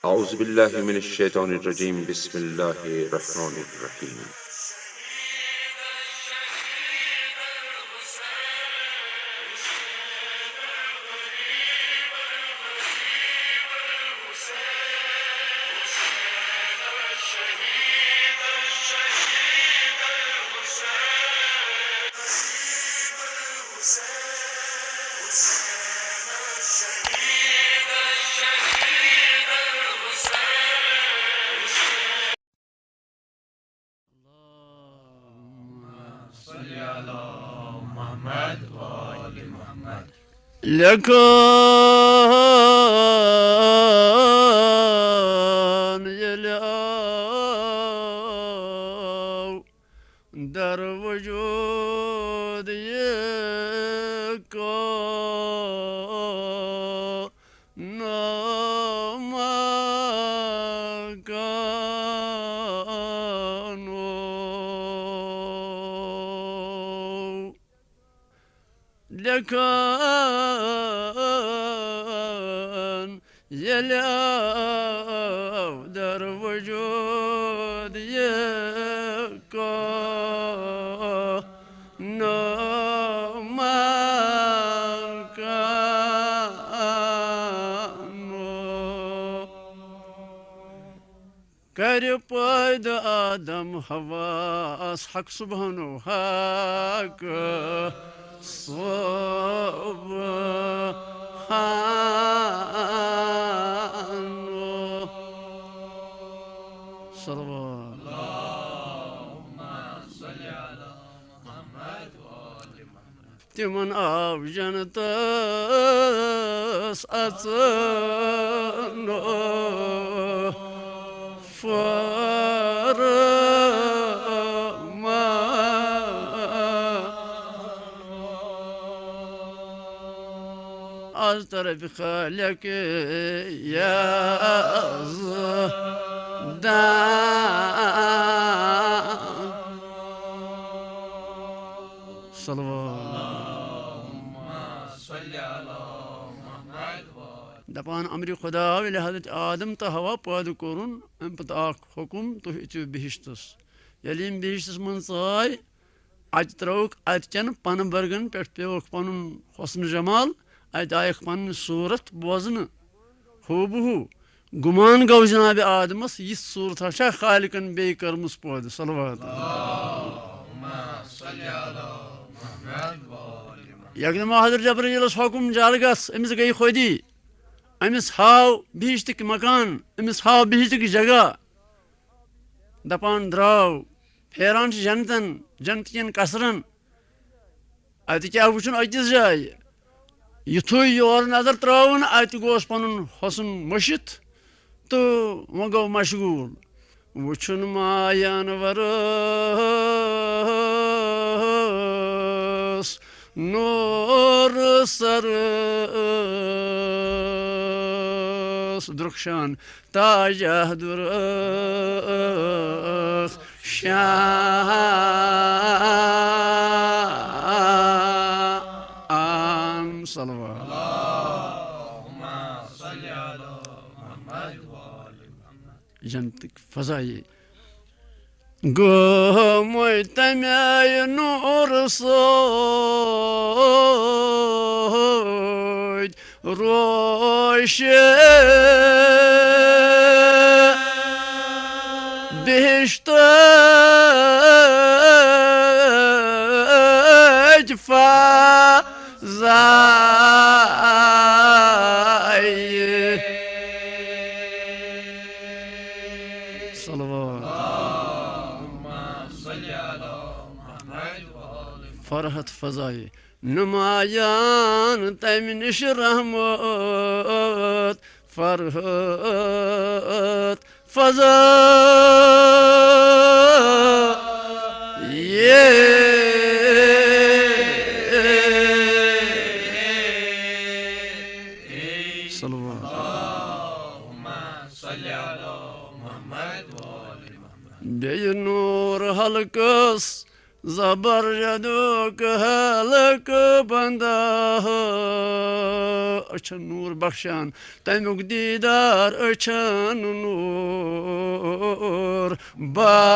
أعوذ بالله من الشيطان الرجيم بسم الله الرحمن الرحيم لكان يلعو در وجود يكون ما كانوا لكان يلعو در وجود يكون ما كانوا كربايد آدم حواس حق سبحانه حق سبحانه صلوات تمن آب جنتس أتنو فرما از طرف خالق یزدان صلوات دپان امر خدا ییٚلہِ حضرت آدم تہٕ ہوا پٲدٕ کوٚرُن اَمہِ پَتہٕ اکھ حُکُم تُہۍ أژِو بِہِشتَس ییٚلہِ یِم بِہِشتَس منٛز ژاے اَتہِ ترٛٲوُکھ اَتہِ چٮ۪ن پنہٕ برگن پٮ۪ٹھ پیوٚوُکھ پَنُن حُسنہٕ جمال اَتہِ آیَکھ پنٕنۍ صوٗرت بوزنہٕ ہوٗ بہ ہوٗ گُمان گوٚو جِنابِ آدمَس یِژھ صوٗرتھا چھا خالقن بیٚیہِ کٔرمٕژ پٲدٕ صلوات یکدم حضرت جبرائیلس حُکُم جل گژھ أمِس گٔے خۄدی أمِس ہاو بِہِشتٕکۍ مکان أمِس ہاو بِہِشتٕکۍ جگہ دپان درٛاو پھیران چھِ جنتن جنتہٕ کٮ۪ن قصرن اَتہِ کیٛاہ وٕچھُن أکِس جایہِ یِتھُے یور نظر ترٛٲوٕن اَتہِ گوس پنُن حُسن مٔشِتھ تہٕ وۄنۍ گوٚو مشغوٗل وٕچھُن ماینورس نور سرس درخشان تاجہ درخ شان صلوات جنتٕکۍ فضایہِ گوٚمُے تَمہِ آیہِ نوٗرٕ سۭتۍ روشن بِہِشتٕچ فضایہِ صلوات فرحت فضایہِ نُمایان تَمہِ نِش رحمت فرحت فضایہِ صلوات بیٚیہِ نوٗر حلقس زبرجدوک هلک بنده اچن نور بخشان تمیک دیدار اچن نور بخشان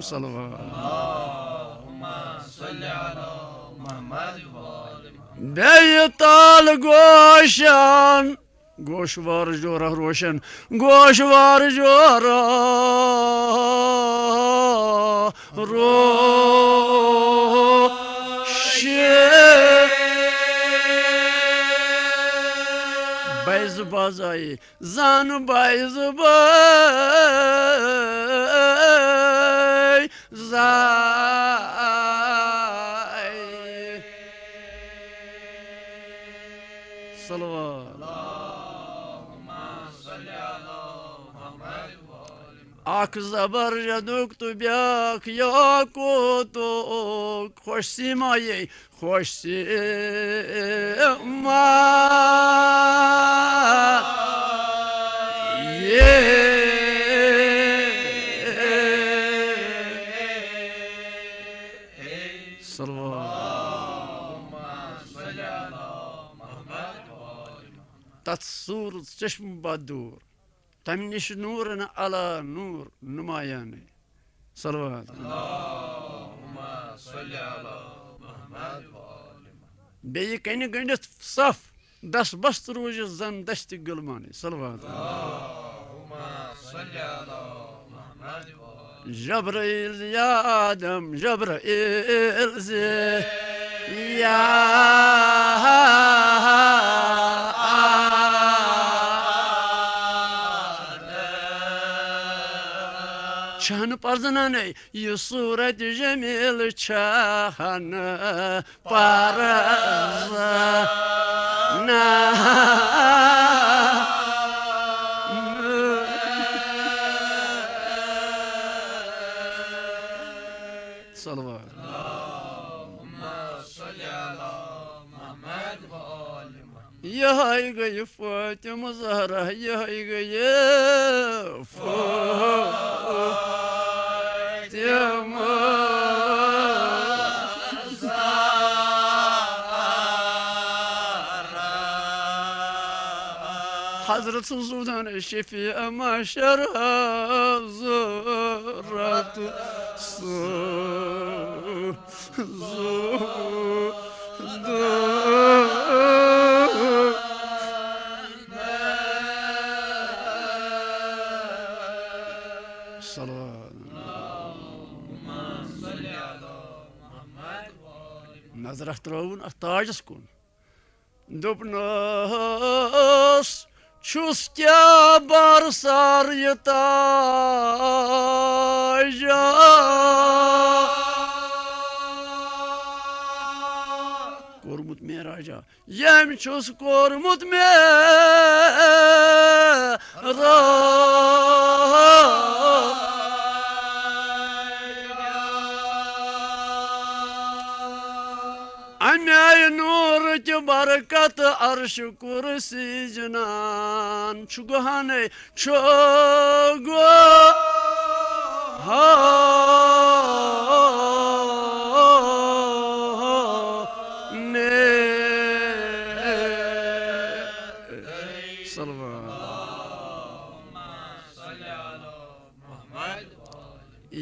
صلوات بیتال گوشان گوشوار جورا روشن گوشوار جورا روشن بیز بازایی زن بیز بای زای صلوات اک زبرجدوک تو بیاک یا کو تو خوش سیمایی خوش سیمایی تتصور چشم بدور تمنش نورنا على نور نمایانی صلوات اللهم صل على محمد بیٚیہِ کنہِ گٔنڈِتھ صف دس بست روزِ زن دشتہِ گلمانی صلوات اللهم صل على محمد جبرائیل یا آدم جبرائیل سے یا چهن پرزنانه یه صورت جمیل چهن پرزنانه صلوات يا يا فاطمة زهرة يا يا فاطمة حضرة سودان الشفيع ما شرها زرت نظر اختراون احتاج كون دبناس شوس كيا برصار يتاجا كورمت ميراجا يم شوس كورمت ميراجا أنا نور بركة عرش كرسي جنان شغهاني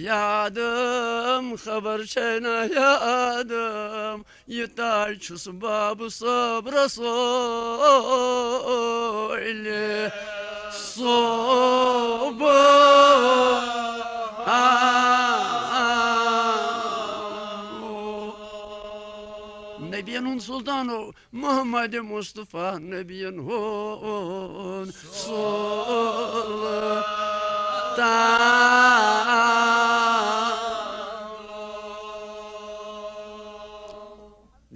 يا آدم خبر شينا يا آدم يتاج سباب صبر صويل صوب نبي سلطان محمد مصطفى نبي هون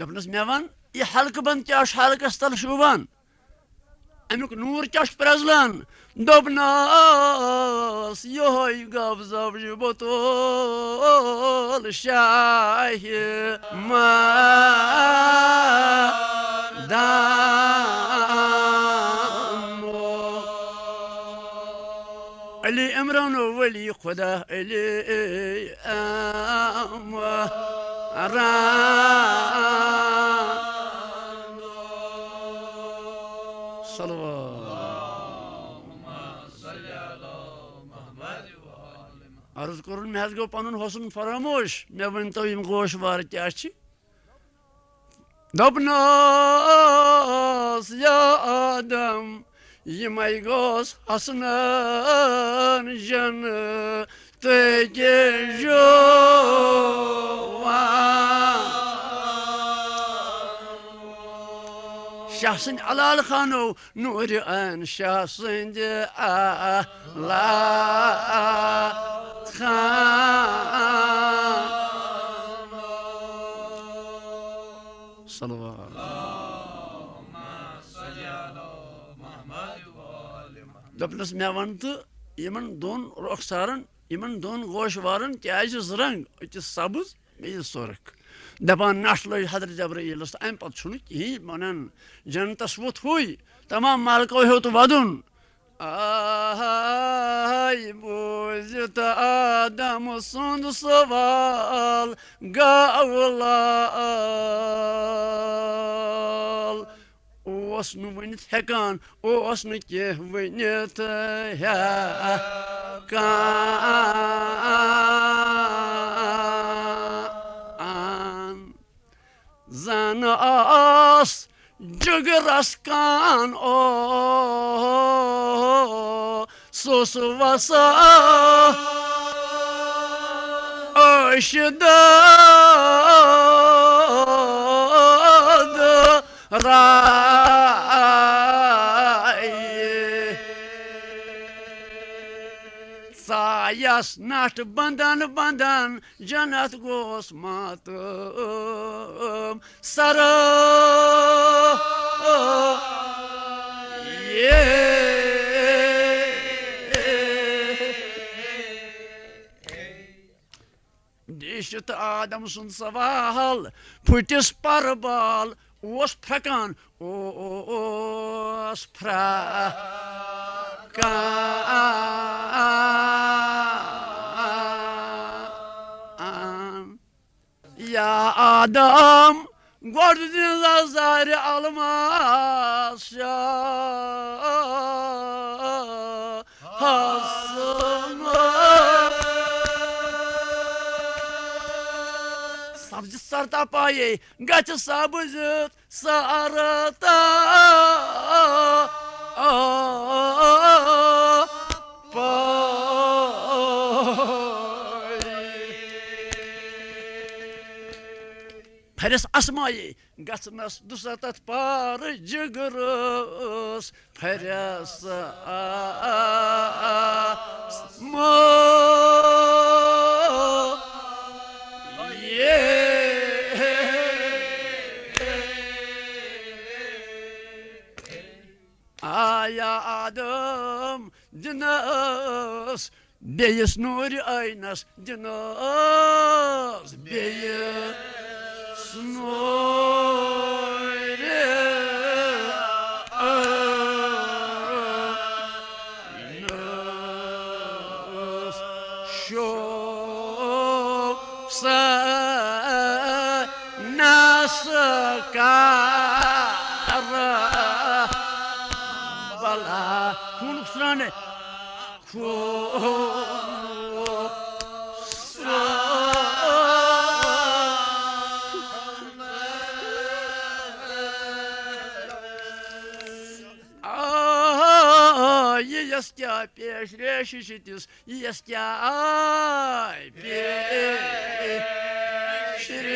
دبنس ميوان يا حلقة بند كاش حلقة استل شوفان امك نور كاش برزلان دبناس يهوي قابزاب جبطول شاي ما دام علی عمران و ولی خدا علی عرض کرن مے حظ گو پنن حسن فراموش مے ونتو یم گوشوار کیا چھ دپناس یا آدم یمے گوس حسنان جنت کے جوان شاہ سند علال خانو نور ان شاہ سند دپنس مے ون تو یمن دون رخسارن یمن دون گوشوارن کیازِ زٕ رنگ أکِس سبز بیٚیِس سُرخ دپان نش لٔج حضرت جبرائیلس امہِ پتہٕ چھُنہٕ کِہیٖنۍ ونان جنتس ووٚتھ ہوے تمام مالکو ہیوٚت ودُن آے بوٗزِتھ آدم سُنٛد سوال گوٚو لال اوس نہٕ ؤنِتھ ہٮ۪کان اوس نہٕ کینٛہہ ؤنِتھ ہٮ۪کان زن آس جگرس کان سُس وسان عٲشِد ژایس نٹھ بنٛدن بنٛدن جنت گوس ماتم سر دیٖشِتھ آدم سُنٛد سوال پھٕٹِس پربال اوس پھرٛکان اوس پھرٛکان یا آدم گۄڈٕ دِ نظارِ الماس شاہس سبزِ سرتا پایے گژھِ سبزِتھ سرتا پھرس اسمایے گژھنس دُسَتتھ پار جگرس پھرس آیا آدم دِنس بیٚیِس نوٗرِ عٲینس دِنس بیٚیِس نوٗرِ عٲینس شوق سَنس کر بلا خوٗنُک سرٛانٕے یِیَس کیٛاہ پیش ریشہِ شِتِس یِیَس کیٛاہ آے پیش ریشہِ